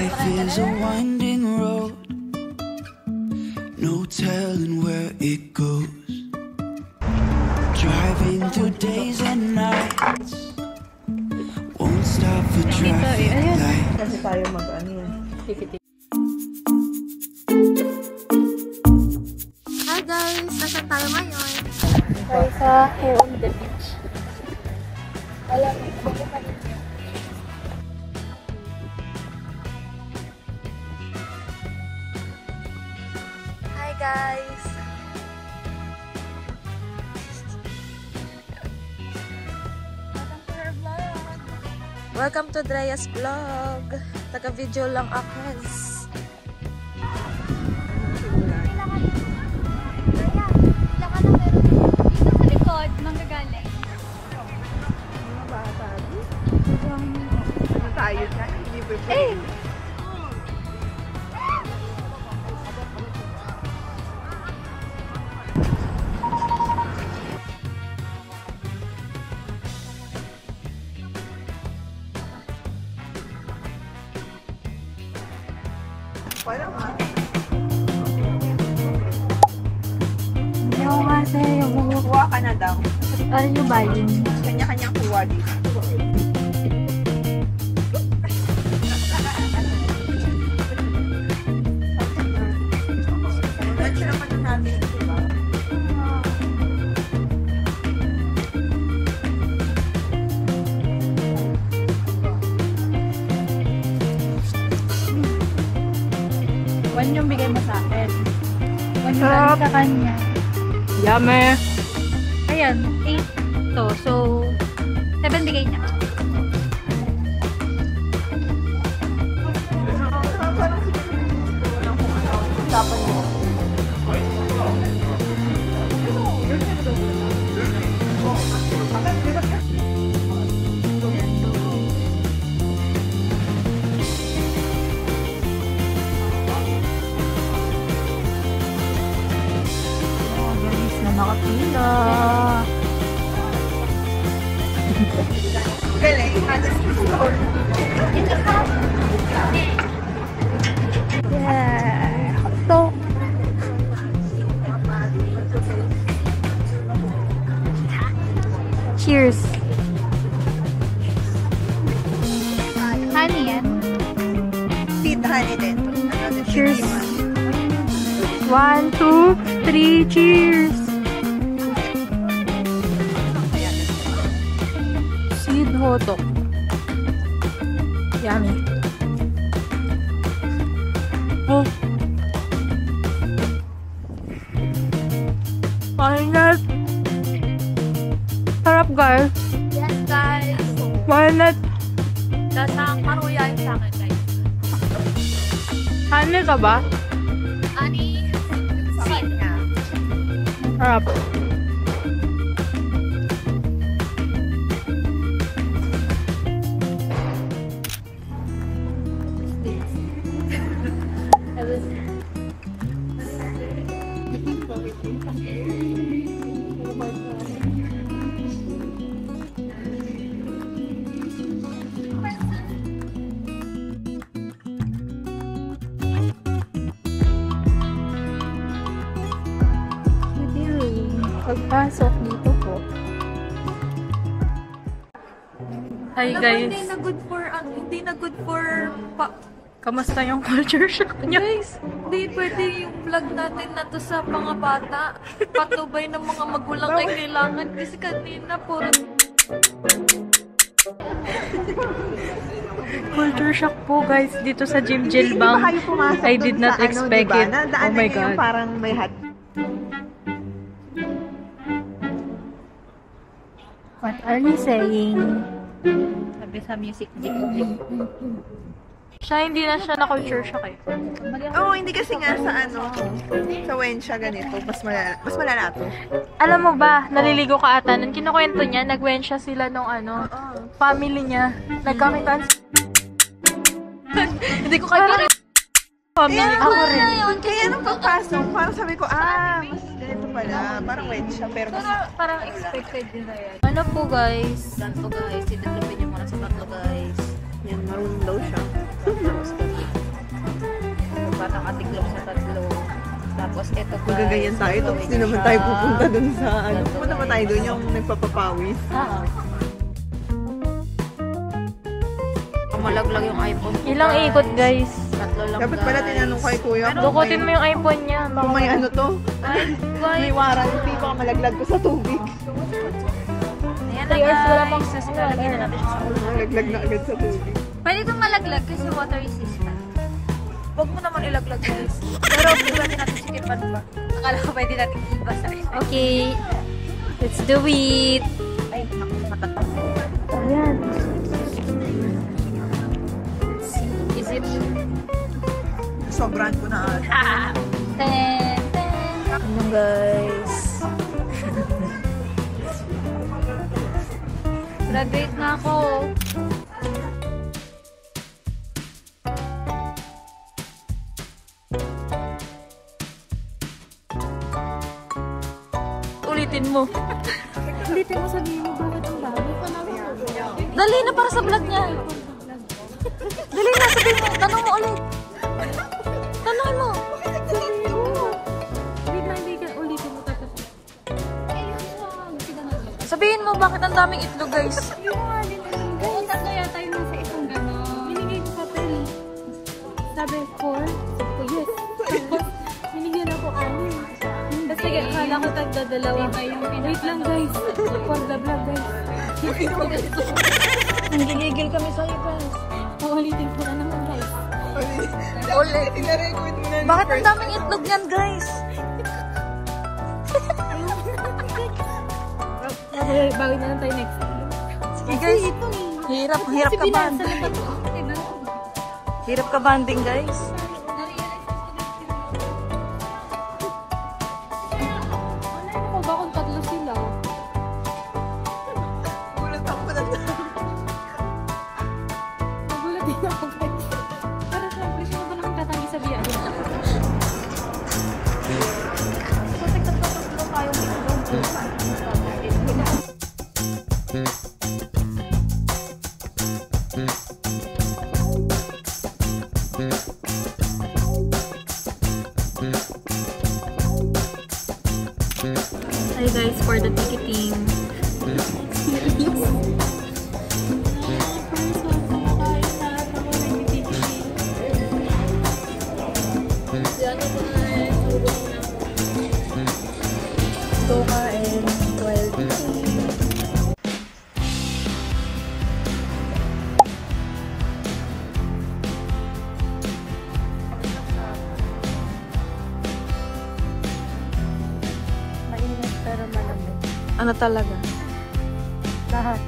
Life is a winding road, no telling where it goes. Driving through days and nights, won't stop for traffic lights. Kasi tayo mag-ano yan. Hi guys! Nasaan tayo ngayon? Tayo sa Hair on the Beach. Alam mo, bago pa rin yun. Hi guys! Welcome to Drea's Vlog. Taga-video lang ako. Likod, manggagaling. Mga bata. Ano tayo dyan? Hindi pa po. Wala nga. Hindi ako kasi yung Kuha ka na daw. ano yung baling. Kanya-kanyang kuha dito. Lunch naman na natin, diba? One yung bigay mo sa akin. One yung galing sa kanya. Yummy! Ayan, 8 to. So, 7 bigay niya. Tapan mo. Nakapila. Galing. Yeah. Ito. Cheers. Honey yan. Sweet honey din. Cheers. 1, 2, 3, cheers. Seed hotdog. Yummy. Oh. Walnut. Sarap guys. Yes guys! Walnut. Lasang maruya yung sa akin guys. Honey ka ba? Ani? Seed na. Sarap. Pagpasok dito po. Hi guys. Hindi na good for Kamusta yung culture shock niyo? guys, hindi pwede yung vlog natin na to sa mga bata. Patubay ng mga magulang ay kailangan. Kasi kanina puro Culture shock po guys dito sa Jim Jilbang. I did not expect it. Oh my god. Parang may hat. What are you saying? sabi sa music Siya hindi na siya na culture shock eh. Oo, hindi kasi nga sa sa Wensha ganito, mas malala to. Alam mo ba, naliligo ka ata. Nung kinukwento niya, nag-Wensha sila nung family niya. Nagkakitaan. Hindi ko kaya family. Ako rin. Kaya nung pagpasok, parang sabi ko, mas ganito pala. Parang Wensha, pero Parang expected din na yan. Ano po guys? Ganto guys, ititlapin niyo muna sa tatlo guys. yan, marunong daw siya. nakatiklop sa tatlo. Tapos ito guys. Magaganyan tayo, tapos di naman tayo pupunta dun sa ano. Pupunta ba tayo dun yung nagpapapawis? Malaglag yung iPhone ko. Ilang ikot, guys? Tatlo lang Dapat pala tinanong kay kuya. Dukutin mo yung iPhone niya. Kung may ano to, may warranty, baka malaglag ko sa tubig. Ayan 3 hours wala pang Lalagyan na natin siya sa ulo. Malaglag na agad sa tubig. Pwede itong malaglag kasi water resistant. Huwag mo naman ilaglag guys. Pero pwede natin sikipan ba? Akala ko pwede natin ibasa. Okay. Let's do it. Ay, naku, matatang. Ayan. Is it? Sobrang ko na ata. Ten, ten. Ano guys? Graduate na ako. Ulitin mo. Ulitin mo, sabihin mo bakit ang dami. Dali na para sa vlog niya. Dali na, sabihin mo. Tanong mo ulit. Tanongin mo. Sabihin mo. Wait lang, hindi ka ulitin mo tapos. Sabihin mo bakit ang daming itlog guys. Yung nga din naman, guys. Oo, tatlo yata yung nasa itong gano'n. Binigay ko papel. Sabi, 4? Sabi ko, yes. Tapos, binigyan ako 6. Tapos sige, akala ko tagdadalawa. Wait lang, guys. For the vlog, guys. Nanggigigil kami sa iyo guys. Uulitin ko na naman, guys. Ulit. Ina-record mo na. Bakit ang daming itlog yan guys? Bawi na lang tayo next time. Sige guys. Hirap ka ba? Hirap ka banding guys. Ano ko ba kung tatlo sila? Gulat ako na. Nagulat din ako, guys. Pero syempre, sino ba naman tatanggi sa biyahe? Kasi tatlo tayong itlog. Hi guys, for the ticketing. Go kain. While eating. Mainit pero malamig. Ano talaga? Lahat.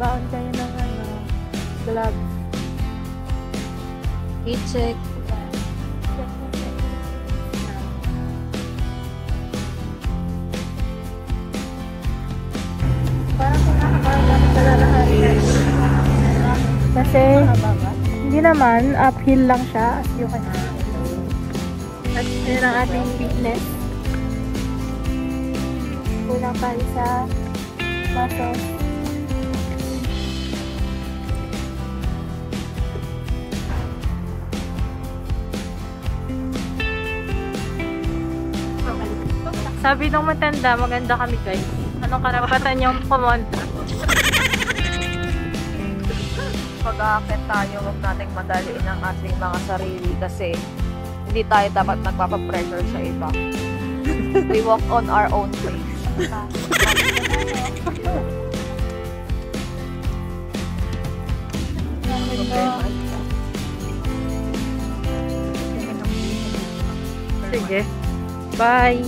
Baon kayo ng gloves. I-check. Parang kung nakakaragamit sa lalahari. Kasi, hindi naman, uphill lang siya, as you can see. At yun ang ating fitness. Kulang tayo sa muscles. Sabi nung matanda, maganda kami guys. Anong karapatan yung kumontra? Pag-aakit tayo, huwag nating madaliin ang ating mga sarili kasi hindi tayo dapat nagpapapressure sa iba. We walk on our own pace. Sige. Bye!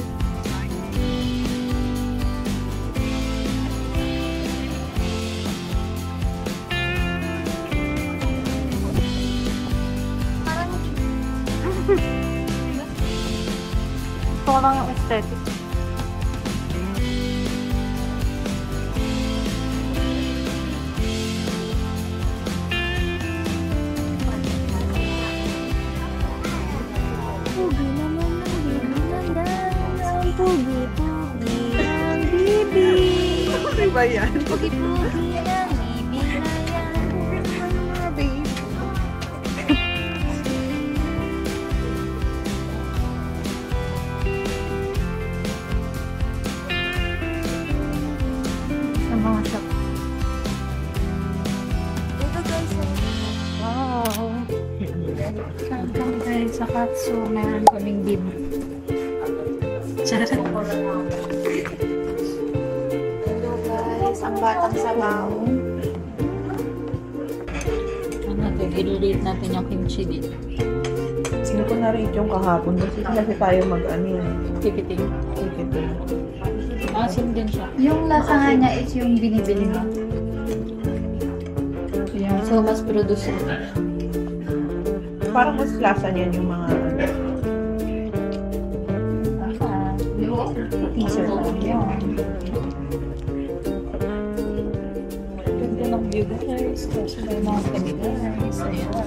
Gusto ko lang yung aesthetic. Pugi naman ng bibi ng pugi-pugi ng bibi. Ano ba yan? Pugi-pugi ng bibi na yan. Mga babe. Katsu, meron kaming beef. Charot. Hello guys, ang batang sabaw. Ano, i-rate natin yung kimchi dito. Sino ko na-rate yung kahapon kasi tayo mag-ano yan. Tikiting. Tikiting. Asim din siya. Yung lasa nga niya is yung binibili mo. Yeah. So, mas produce. Parang mas lasa niyan yung mga Teaser lang yun. Ganda ng view guys. Kasi may mga guys. Ayan.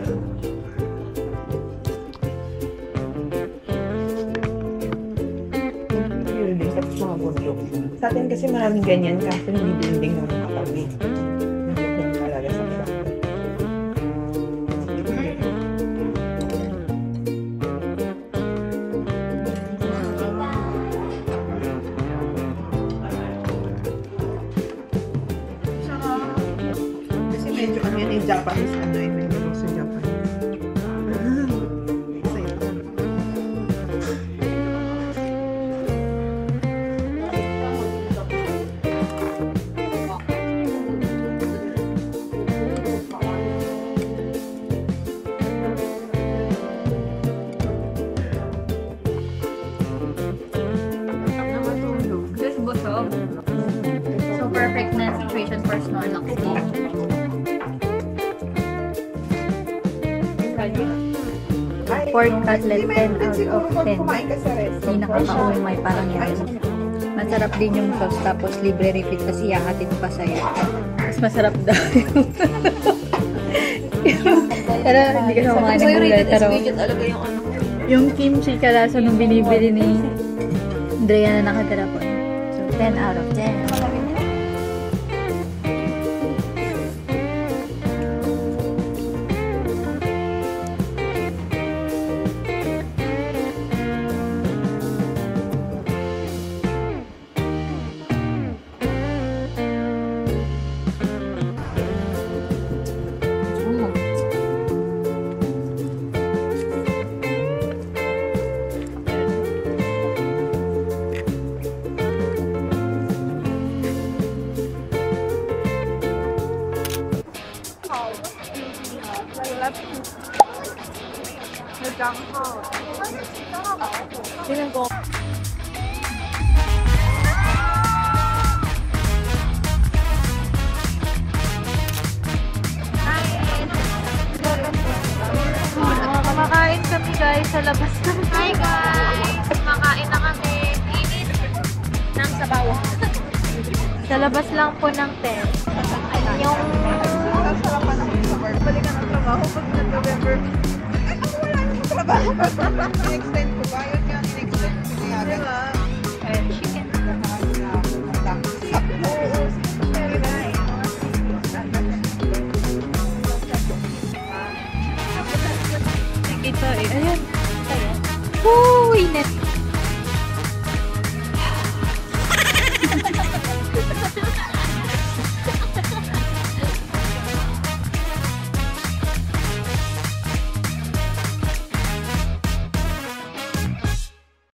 building tapos mga bundok. Sa atin kasi maraming ganyan kasi hindi building ng katabi. Bundok lang talaga sa iba. Kasi medyo ano yan yung Japanese ano eh. Medyo sa Japan. So, perfect na situation for Snorlax. Pork cutlet, 10 out of 10. Hindi nakakaumay, parang yan. Masarap din yung sauce, tapos libre repeat kasi ihahatid pa sa'yo. Mas masarap daw yung... Pero hindi ka naman ng gulay. Pero yung kimchi kalasa nung binibili ni Andrea na nakatira po. So, 10 out of 10. Tingnan ko. Kumakain kami guys sa labas kami. Hi guys! Kumakain na kami. Init ng sabaw. Sa labas lang po ng tent. Yung... Sarapan ng October. Balikan ng trabaho pag November. Ay, ako wala namang trabaho. In-extend ko ba? Yun nga, in-extend ko sinayagan. chicken. Ito eh. Ayan. Woo! Init.